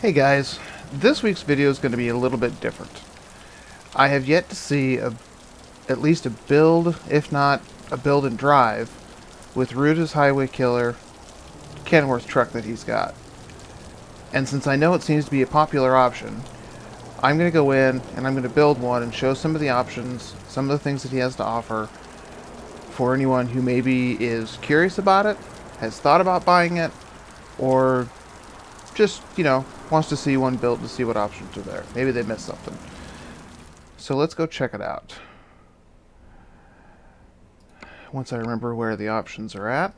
Hey guys, this week's video is going to be a little bit different. I have yet to see at least a build, if not a build and drive, with Ruda's Highway Killer Kenworth truck that he's got. And since I know it seems to be a popular option, I'm going to go in and I'm going to build one and show some of the options, some of the things that he has to offer for anyone who maybe is curious about it, has thought about buying it, or just, wants to see one built to see what options are there. Maybe they missed something. So let's go check it out. Once I remember where the options are at.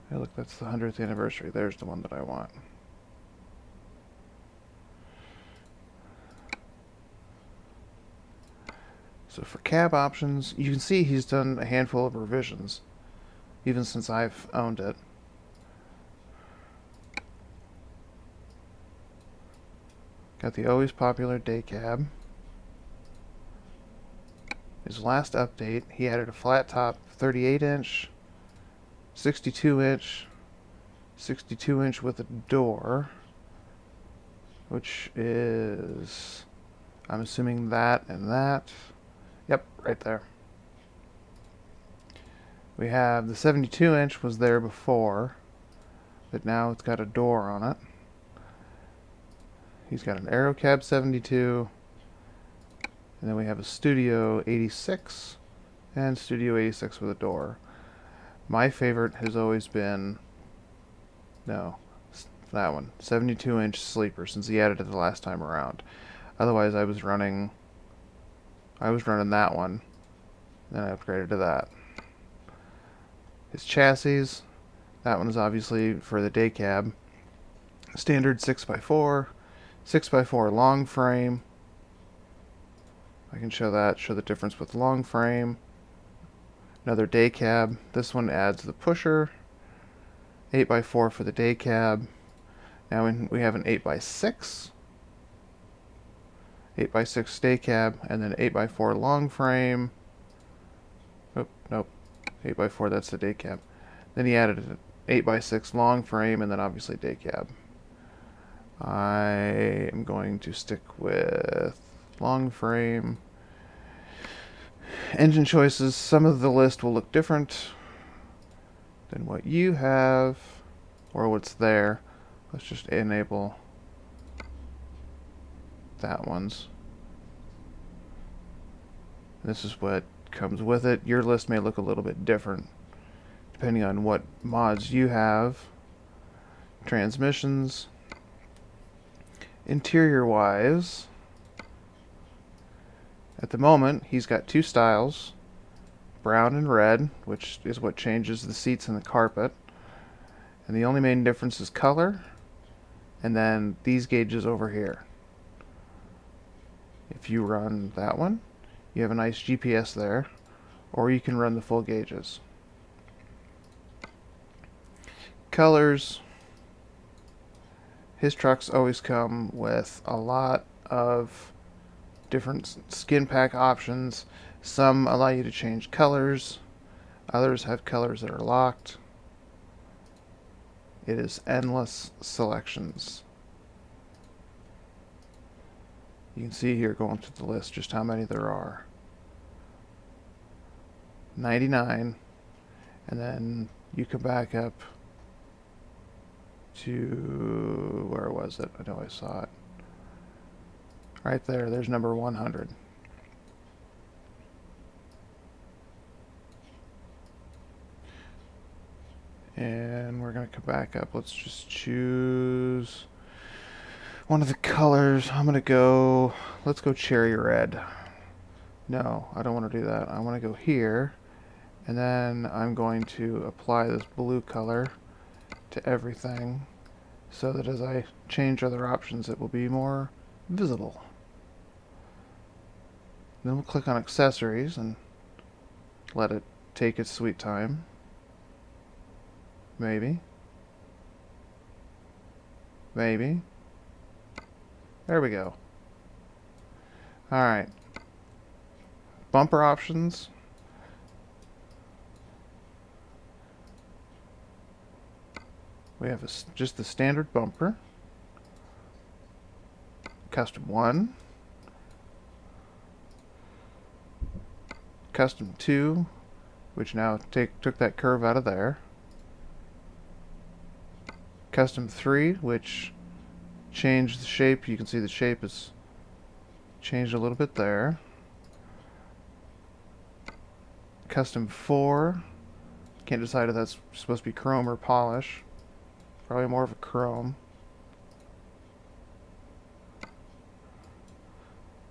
Hey, look, that's the 100th anniversary. There's the one that I want. So for cab options, you can see he's done a handful of revisions, even since I've owned it. Got the always popular day cab. His last update, he added a flat top 38-inch, 62-inch, 62-inch with a door, which is, I'm assuming that and that. Yep, right there. We have the 72-inch was there before, but now it's got a door on it. He's got an Aero Cab 72, and then we have a Studio 86 and Studio 86 with a door. My favorite has always been, no, that one, 72-inch sleeper, since he added it the last time around. Otherwise, I was running that one, then I upgraded to that. His chassis, that one is obviously for the day cab. Standard 6x4, 6x4 long frame. I can show the difference with long frame. Another day cab. This one adds the pusher. 8x4 for the day cab. Now we have an 8x6. 8x6 day cab, and then 8x4 long frame. Oh, nope. 8x4, that's the day cab. Then he added an 8x6 long frame, and then obviously day cab. I am going to stick with long frame. Engine choices, some of the list will look different than what you have, or what's there. Let's just enable that one's. This is what comes with it. Your list may look a little bit different depending on what mods you have. Transmissions. Interior wise, at the moment he's got two styles, brown and red, which is what changes the seats and the carpet, and the only main difference is color, and then these gauges over here. If you run that one, you have a nice GPS there, or you can run the full gauges. Colors, his trucks always come with a lot of different skin pack options. Some allow you to change colors, others have colors that are locked. It is endless selections. You can see here going through the list just how many there are. 99, and then you come back up to, where was it? I know I saw it. Right there, there's number 100. And we're going to come back up. Let's just choose one of the colors. Let's go cherry red. No, I don't want to do that. I want to go here. And then I'm going to apply this blue color to everything so that as I change other options it will be more visible. Then we'll click on accessories and let it take its sweet time. Maybe. Maybe. There we go. Alright. Bumper options. We have just the standard bumper, custom 1, custom 2, which now took that curve out of there, custom 3, which changed the shape. You can see the shape is changed a little bit there. Custom 4, can't decide if that's supposed to be chrome or polish. Probably more of a chrome.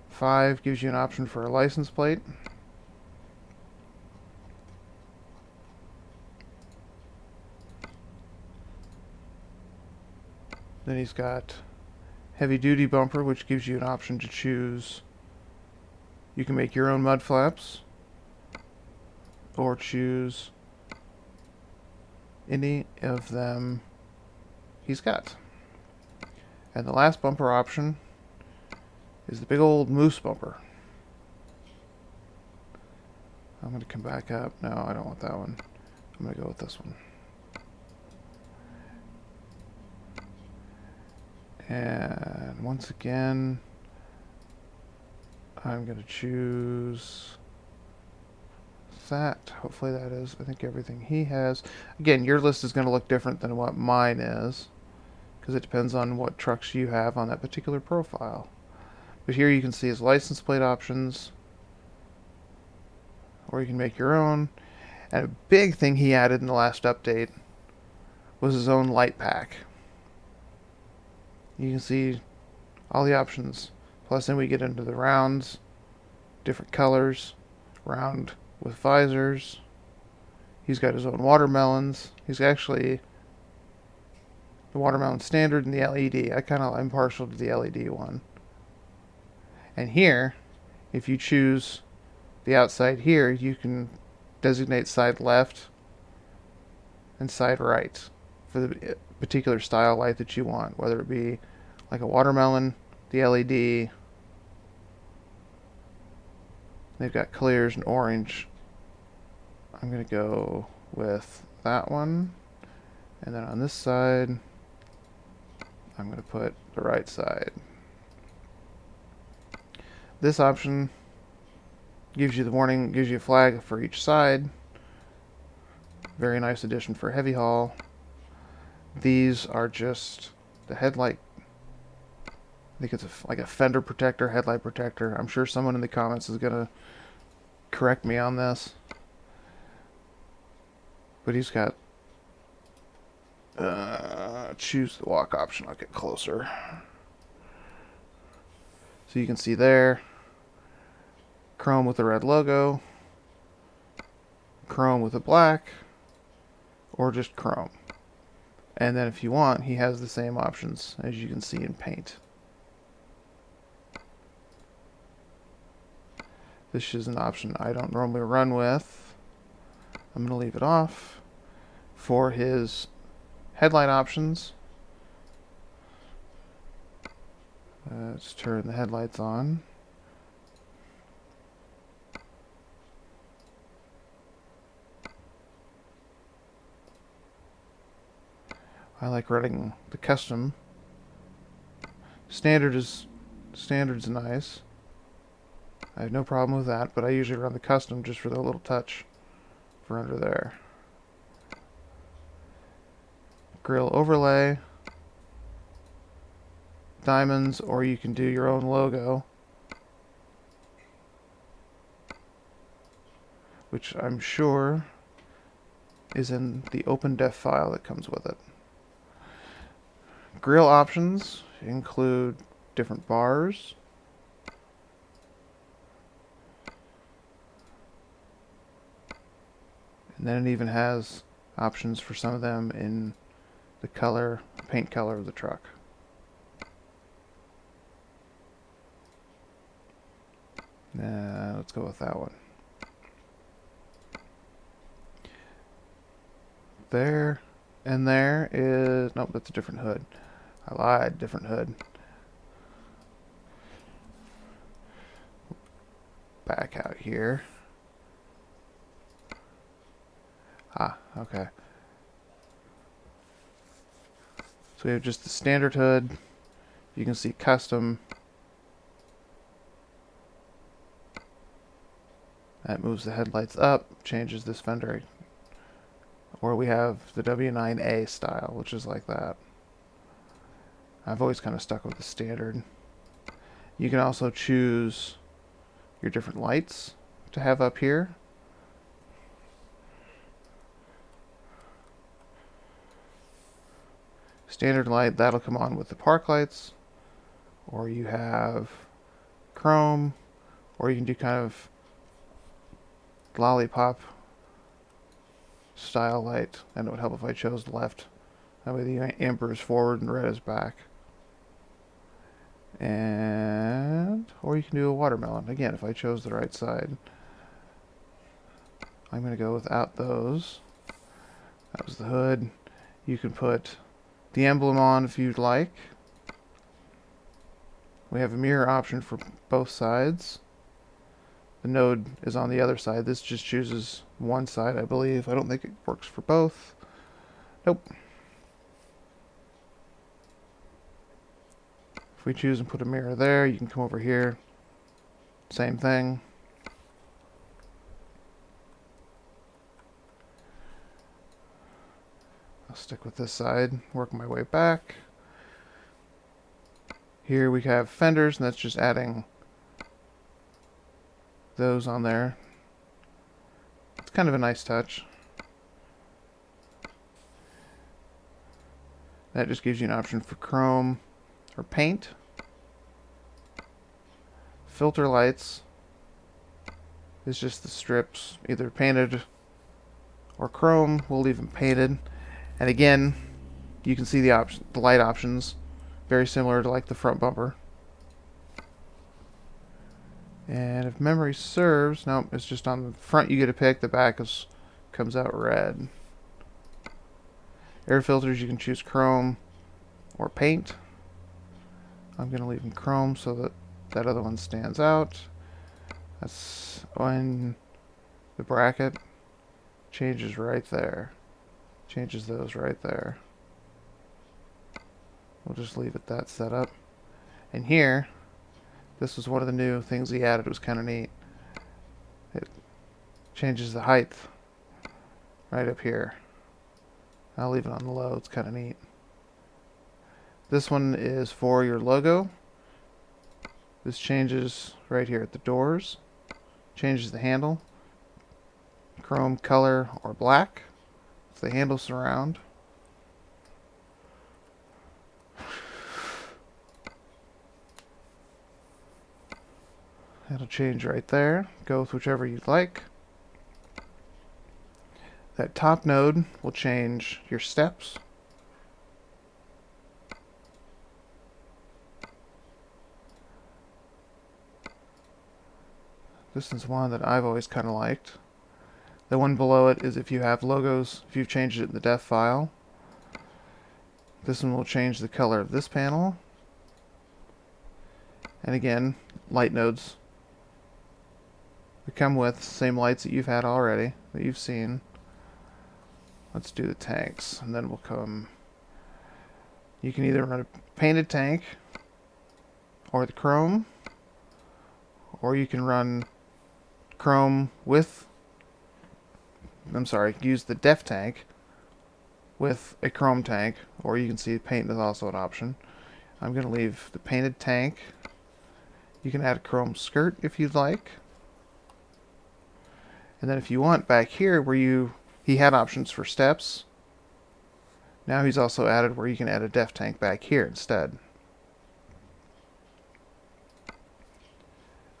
5 gives you an option for a license plate. Then he's got heavy duty bumper, which gives you an option to choose. You can make your own mud flaps or choose any of them he's got. And the last bumper option is the big old moose bumper. I'm going to come back up. No, I don't want that one. I'm going to go with this one. And once again, I'm going to choose that. Hopefully that is, I think, everything he has. Again, your list is going to look different than what mine is, because it depends on what trucks you have on that particular profile. But here you can see his license plate options, or you can make your own. And a big thing he added in the last update was his own light pack. You can see all the options. Plus then we get into the rounds, different colors, round with visors. He's got his own watermelons. He's actually the watermelon standard and the LED. I'm partial to the LED one. And here, if you choose the outside here, you can designate side left and side right for the particular style light that you want, whether it be like a watermelon, the LED. They've got clears and orange. I'm going to go with that one. And then on this side, I'm going to put the right side. This option gives you the warning, gives you a flag for each side. Very nice addition for heavy haul. These are just the headlight. I think it's like a fender protector, headlight protector. I'm sure someone in the comments is going to correct me on this. But he's got choose the walk option. I'll get closer. So you can see there, chrome with the red logo, chrome with a black, or just chrome. And then if you want, he has the same options as you can see in paint. This is an option I don't normally run with. I'm going to leave it off. For his headlight options, let's turn the headlights on. I like running the custom. Standard's nice. I have no problem with that, but I usually run the custom just for the little touch for under there. Grill overlay, diamonds, or you can do your own logo, which I'm sure is in the OpenDef file that comes with it. Grill options include different bars, and then it even has options for some of them in the color, paint color of the truck. Let's go with that one. There and there is, nope, that's a different hood. I lied, different hood. Back out here. Ah, okay. we have just the standard hood. You can see custom. That moves the headlights up, changes this fender. Or we have the W900 style, which is like that. I've always kind of stuck with the standard. You can also choose your different lights to have up here. Standard light, that'll come on with the park lights. Or you have chrome, or you can do kind of lollipop style light, and it would help if I chose left. That way the amber is forward and red is back. And or you can do a watermelon again if I chose the right side. I'm going to go without those. That was the hood. You can put the emblem on if you'd like. We have a mirror option for both sides. The node is on the other side. This just chooses one side, I believe. I don't think it works for both. Nope. If we choose and put a mirror there, you can come over here. Same thing. I'll stick with this side, work my way back. Here we have fenders, and that's just adding those on there. It's kind of a nice touch. That just gives you an option for chrome or paint. Filter lights is just the strips, either painted or chrome. We'll leave them painted. And again, you can see the light options, very similar to like the front bumper. And if memory serves, no, it's just on the front you get to pick, the back comes out red. Air filters, you can choose chrome or paint. I'm going to leave them chrome so that that other one stands out. That's on the bracket. Changes right there. Changes those right there. We'll just leave it that set up. And here, this was one of the new things he added. It was kind of neat. It changes the height right up here. I'll leave it on the low. It's kind of neat. This one is for your logo. This changes right here at the doors. Changes the handle. Chrome, color, or black. If the handle surround. That'll change right there. Go with whichever you'd like. That top node will change your steps. This is one that I've always kind of liked. The one below it is if you have logos, if you've changed it in the def file. This one will change the color of this panel. And again, light nodes. They come with same lights that you've had already, that you've seen. Let's do the tanks, and then we'll come. You can either run a painted tank, or the chrome, or you can run chrome with, use the def tank with a chrome tank, or you can see paint is also an option. I'm going to leave the painted tank. You can add a chrome skirt if you'd like. And then if you want, back here where he had options for steps, now he's also added where you can add a def tank back here instead.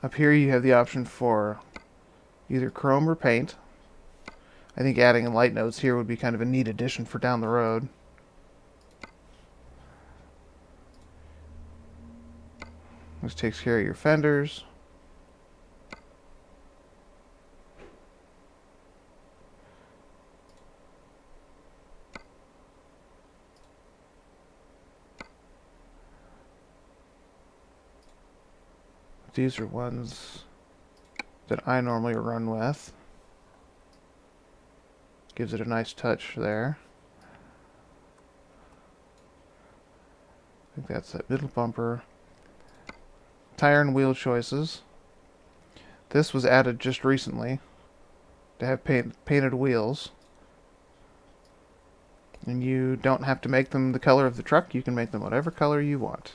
Up here you have the option for either chrome or paint. I think adding light nodes here would be kind of a neat addition for down the road. This takes care of your fenders. These are ones that I normally run with. Gives it a nice touch there. think that's that middle bumper. Tire and wheel choices. This was added just recently to have painted wheels. And you don't have to make them the color of the truck. You can make them whatever color you want.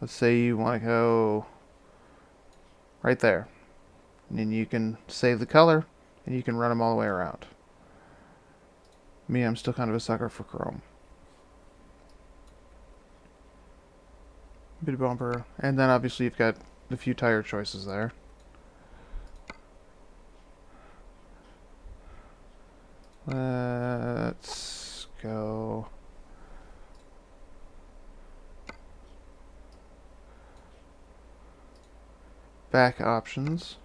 Let's say you want to go right there. And then you can save the color, and you can run them all the way around. Me, I'm still kind of a sucker for chrome. Bit bumper. And then obviously you've got a few tire choices there. Let's go. Back options.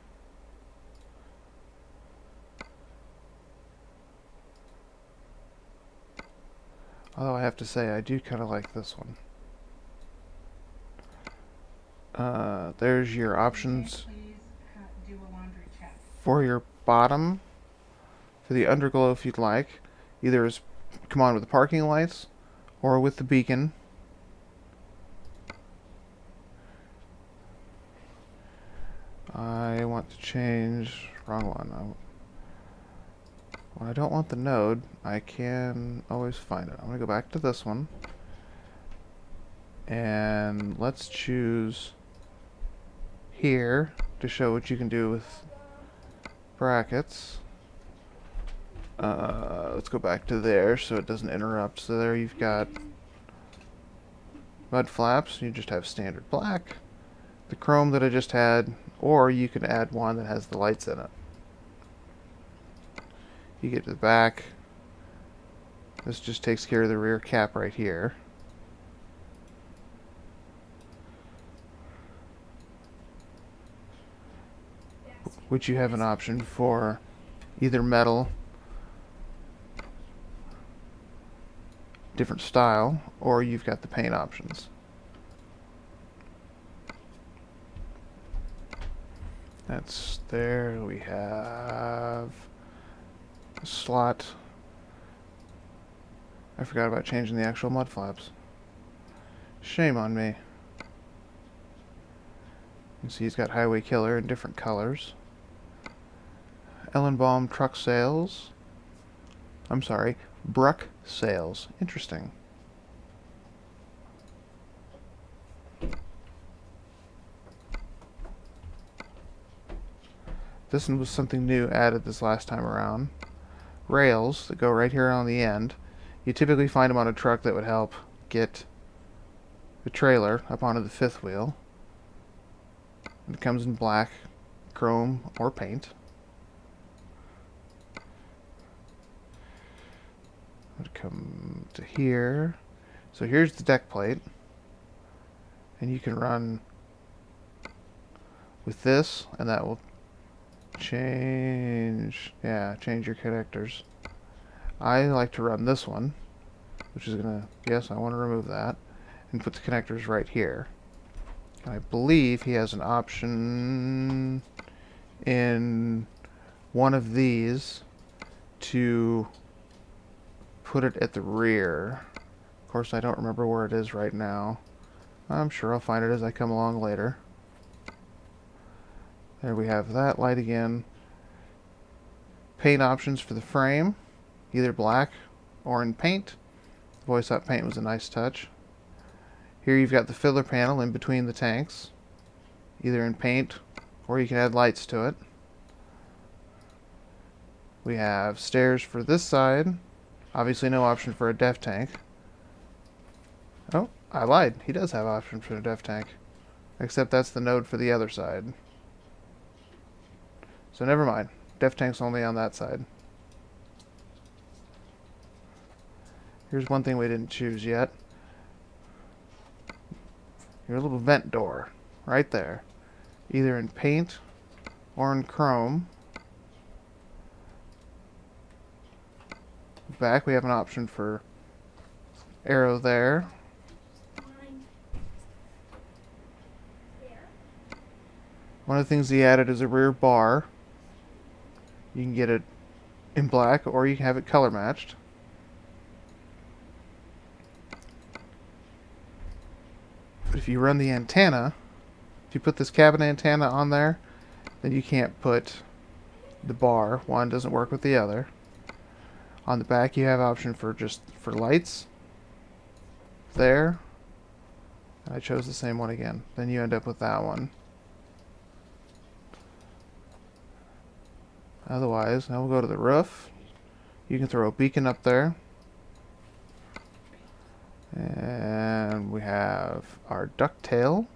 Although I have to say, I do kind of like this one. There's your options for your bottom. For the underglow, if you'd like. Either as come on with the parking lights or with the beacon. I want to change... wrong one. When I don't want the node, I can always find it. I'm going to go back to this one. And let's choose here to show what you can do with brackets. Let's go back to there so it doesn't interrupt. So there you've got mud flaps. You just have standard black. The chrome that I just had, or you can add one that has the lights in it. You get to the back. This just takes care of the rear cap right here. Which you have an option for either metal, different style, or you've got the paint options. That's there. We have a slot. I forgot about changing the actual mud flaps. Shame on me. You can see he's got Highway Killer in different colors. Ellenbaum truck sales. I'm sorry, Bruck sales. Interesting. This one was something new added this last time around. Rails that go right here on the end. You typically find them on a truck that would help get the trailer up onto the fifth wheel. It comes in black, chrome, or paint. I'm going to come to here. So here's the deck plate. And you can run with this, and that will change your connectors. I like to run this one, which is going to, yes, I want to remove that, and put the connectors right here. And I believe he has an option in one of these to put it at the rear. Of course, I don't remember where it is right now. I'm sure I'll find it as I come along later. There we have that light again. Paint options for the frame, either black or in paint. I've always thought paint was a nice touch. Here you've got the filler panel in between the tanks, either in paint or you can add lights to it. We have stairs for this side. Obviously no option for a def tank. Oh, I lied. He does have option for a def tank. Except that's the node for the other side. So never mind. Def tank's only on that side. Here's one thing we didn't choose yet. Your little vent door. Right there. Either in paint or in chrome. Back we have an option for arrow there. One of the things he added is a rear bar. You can get it in black or you can have it color matched. if you run the antenna, if you put this cabin antenna on there, then you can't put the bar. One doesn't work with the other. On the back you have option for just for lights. There. I chose the same one again. Then you end up with that one. Otherwise, now we'll go to the roof. You can throw a beacon up there. And we have our ducktail.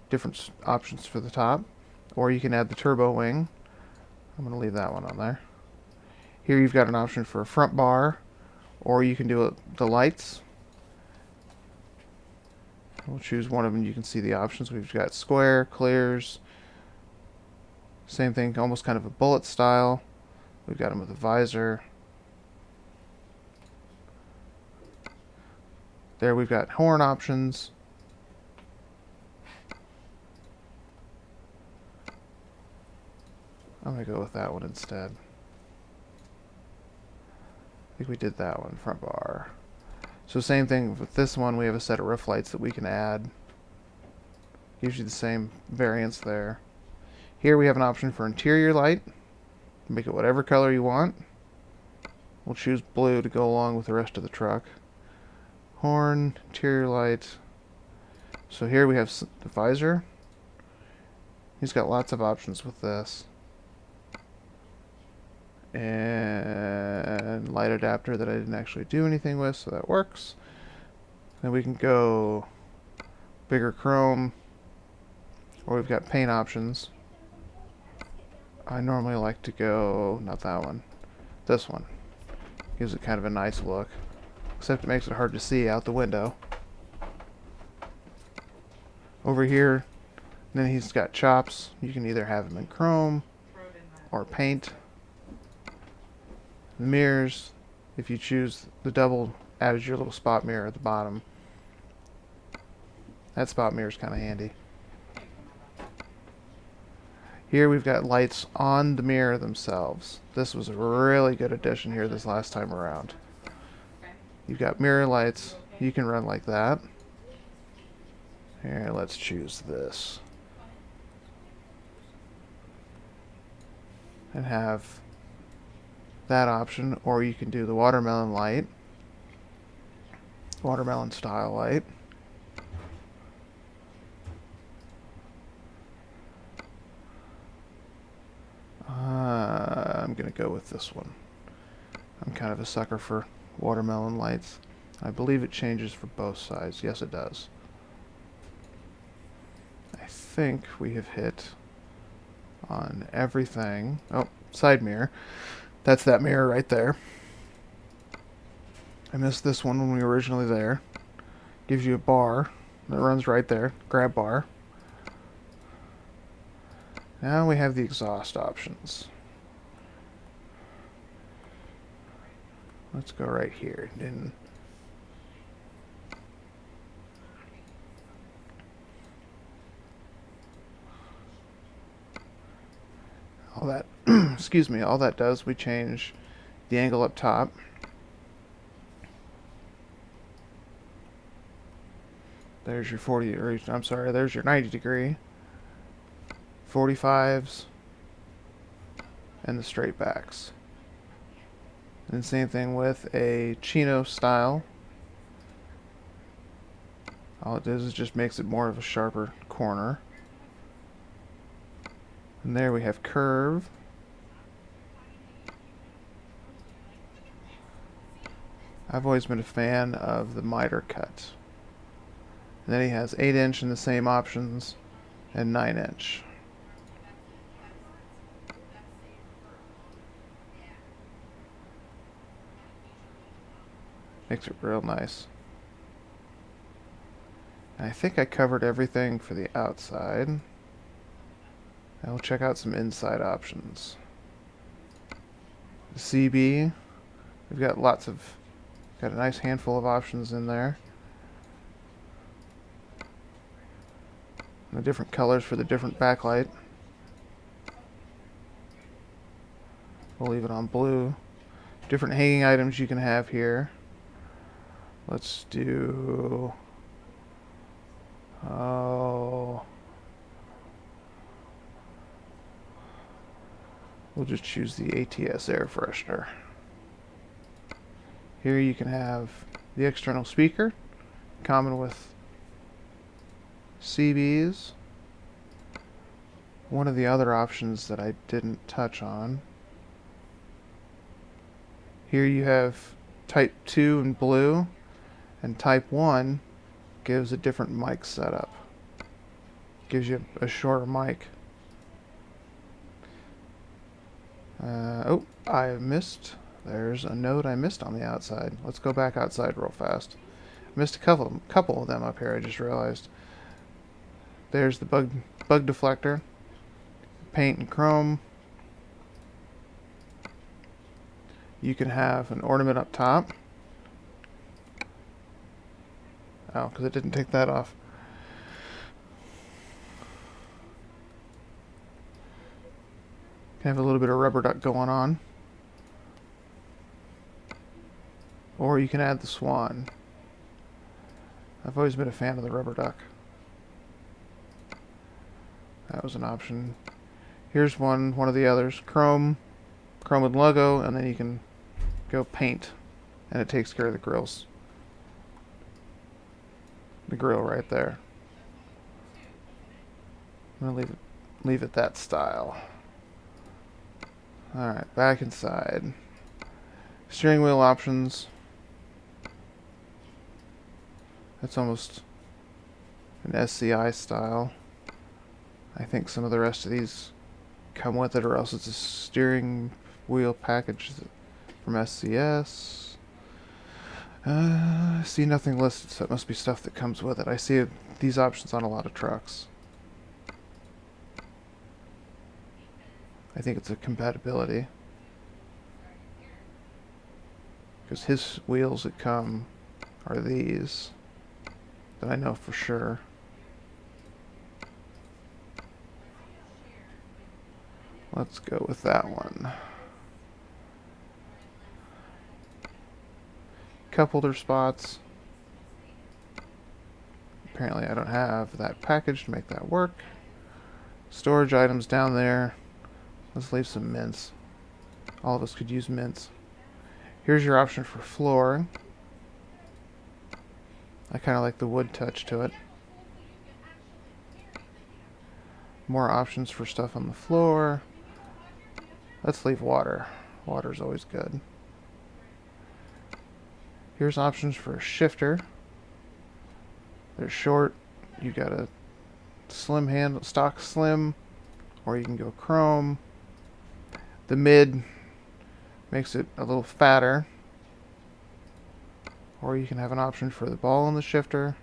Different options for the top. Or you can add the turbo wing. I'm going to leave that one on there. Here you've got an option for a front bar. Or you can do the lights. We'll choose one of them. You can see the options. We've got square, clears. Same thing, almost kind of a bullet style. We've got them with a visor. There we've got horn options. I'm going to go with that one instead. I think we did that one, front bar. So same thing with this one, we have a set of roof lights that we can add. Gives you the same variance there. Here we have an option for interior light. Make it whatever color you want. We'll choose blue to go along with the rest of the truck. Horn, interior light. So here we have the visor. He's got lots of options with this. And light adapter that I didn't actually do anything with, so that works. Then we can go bigger chrome, or we've got paint options. I normally like to go, not that one, this one. Gives it kind of a nice look, except it makes it hard to see out the window. Over here, then he's got chops. You can either have him in chrome or paint. The mirrors, if you choose the double, adds your little spot mirror at the bottom. That spot mirror is kind of handy. Here we've got lights on the mirror themselves. This was a really good addition here this last time around. You've got mirror lights. You can run like that. Here, let's choose this. And have that option, or you can do the watermelon light, watermelon style light. I'm gonna go with this one. I'm kind of a sucker for watermelon lights. I believe it changes for both sides. Yes, it does. I think we have hit on everything. Oh, side mirror. That's that mirror right there. I missed this one when we were originally there. Gives you a bar that runs right there. Grab bar. Now we have the exhaust options. Let's go right here. And all that, excuse me, all that does, we change the angle up top. There's your 40, or I'm sorry, there's your 90 degree, 45s, and the straight backs. And same thing with a chino style. All it does is just makes it more of a sharper corner. And there we have curve. I've always been a fan of the miter cut. And then he has 8-inch in the same options and 9-inch. Makes it real nice. And I think I covered everything for the outside. Now we'll check out some inside options. The CB, we've got got a nice handful of options in there. And the different colors for the different backlight. We'll leave it on blue. Different hanging items you can have here. Let's do Oh. We'll just choose the ATS air freshener. Here you can have the external speaker, common with CBs. One of the other options that I didn't touch on. Here you have Type 2 in blue, and Type 1 gives a different mic setup. Gives you a shorter mic. Oh, I missed. There's a note I missed on the outside. Let's go back outside real fast. Missed a couple of them up here, I just realized. There's the bug deflector, paint and chrome. You can have an ornament up top. Oh, because it didn't take that off. Can have a little bit of rubber duck going on. Or you can add the swan. I've always been a fan of the rubber duck. That was an option. Here's one of the others. Chrome and logo, and then you can go paint, and it takes care of the grills. The grill right there. I'm gonna leave it that style. Alright, back inside. Steering wheel options. That's almost an SCI style. I think some of the rest of these come with it, or else it's a steering wheel package from SCS. I see nothing listed, so it must be stuff that comes with it. I see these options on a lot of trucks. I think it's a compatibility. Because his wheels that come are these. That I know for sure. Let's go with that one. Cup holder spots. Apparently I don't have that package to make that work. Storage items down there. Let's leave some mints. All of us could use mints. Here's your option for flooring. I kind of like the wood touch to it. More options for stuff on the floor. Let's leave water. Water's always good. Here's options for a shifter. They're short. You got a slim handle, stock slim, or you can go chrome. The mid makes it a little fatter. Or you can have an option for the ball in the shifter.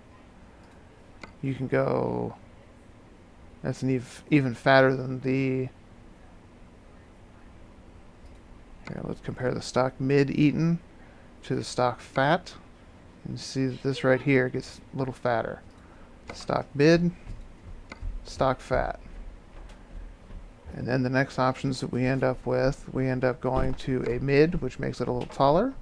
You can go... That's an even fatter than the... Here, let's compare the stock mid Eaton to the stock fat. And see that this right here gets a little fatter. Stock mid, stock fat. And then the next options that we end up with, we end up going to a mid, which makes it a little taller.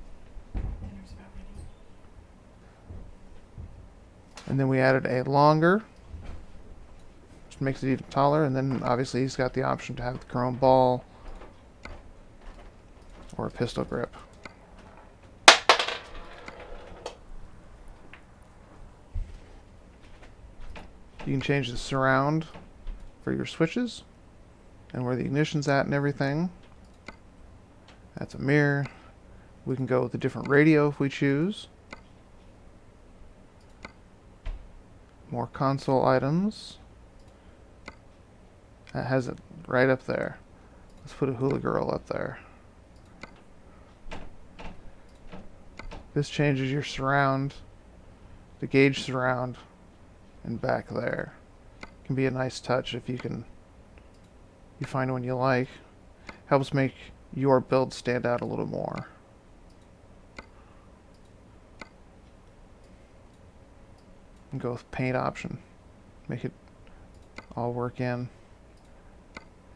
And then we added a longer, which makes it even taller. And then obviously he's got the option to have the chrome ball or a pistol grip. You can change the surround for your switches and where the ignition's at and everything. That's a mirror. We can go with a different radio if we choose. More console items. That has it right up there. Let's put a Hula Girl up there. This changes your surround, the gauge surround, and back there. Can be a nice touch if you find one you like. Helps make your build stand out a little more. And go with paint option. Make it all work in.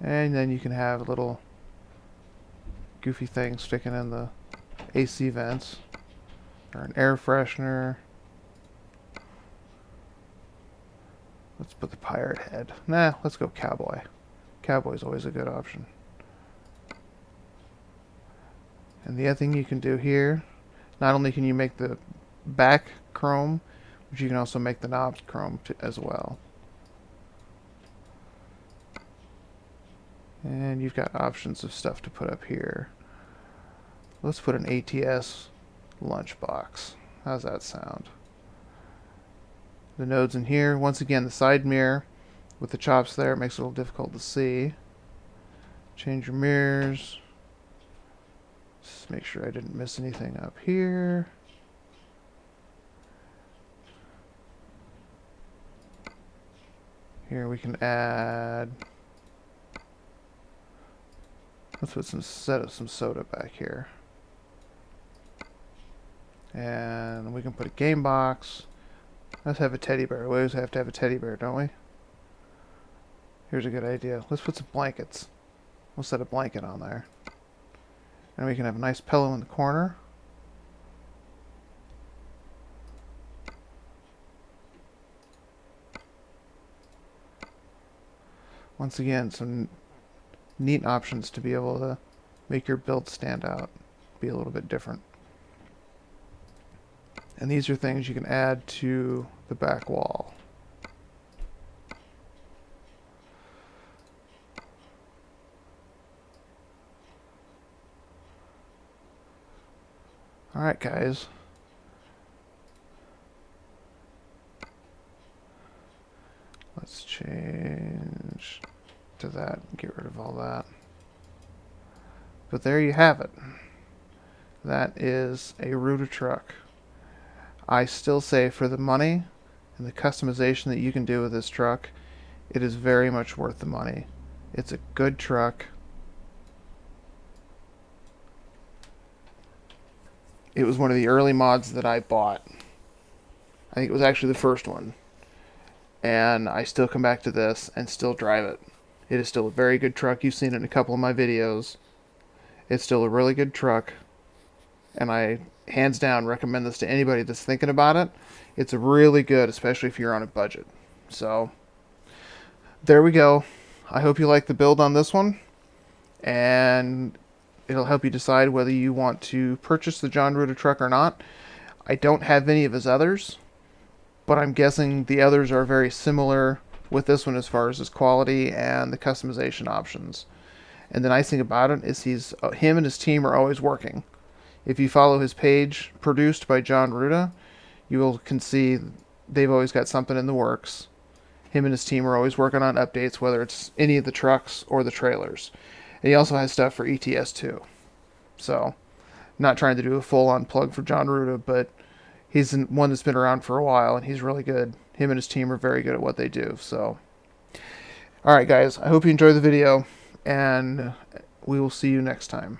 And then you can have a little goofy thing sticking in the AC vents. Or an air freshener. Let's put the pirate head. Nah, let's go cowboy. Cowboy's always a good option. And the other thing you can do here, not only can you make the back chrome, but you can also make the knobs chrome as well. And you've got options of stuff to put up here. Let's put an ATS lunchbox. How's that sound? The nodes in here. Once again, the side mirror with the chops there makes it a little difficult to see. Change your mirrors. Just make sure I didn't miss anything up here. Here we can add. Let's put some soda back here. And we can put a game box. Let's have a teddy bear. We always have to have a teddy bear, don't we? Here's a good idea. Let's put some blankets. We'll set a blanket on there. And we can have a nice pillow in the corner. Once again, some neat options to be able to make your build stand out, be a little bit different. And these are things you can add to the back wall. Alright guys. Let's change to that and get rid of all that. But there you have it. That is a Ruda truck. I still say for the money and the customization that you can do with this truck, it is very much worth the money. It's a good truck. It was one of the early mods that I bought. I think it was actually the first one. And I still come back to this and still drive it. It is still a very good truck. You've seen it in a couple of my videos. It's still a really good truck. And I, hands down, recommend this to anybody that's thinking about it. It's really good, especially if you're on a budget. So, there we go. I hope you like the build on this one. And it'll help you decide whether you want to purchase the John Ruda truck or not. I don't have any of his others, but I'm guessing the others are very similar with this one as far as his quality and the customization options. And the nice thing about it is him and his team are always working. If you follow his page, produced by John Ruda, can see they've always got something in the works. Him and his team are always working on updates, whether it's any of the trucks or the trailers. And he also has stuff for ETS too. So, not trying to do a full-on plug for John Ruda, but he's one that's been around for a while, and he's really good. Him and his team are very good at what they do. So, alright guys, I hope you enjoyed the video, and we will see you next time.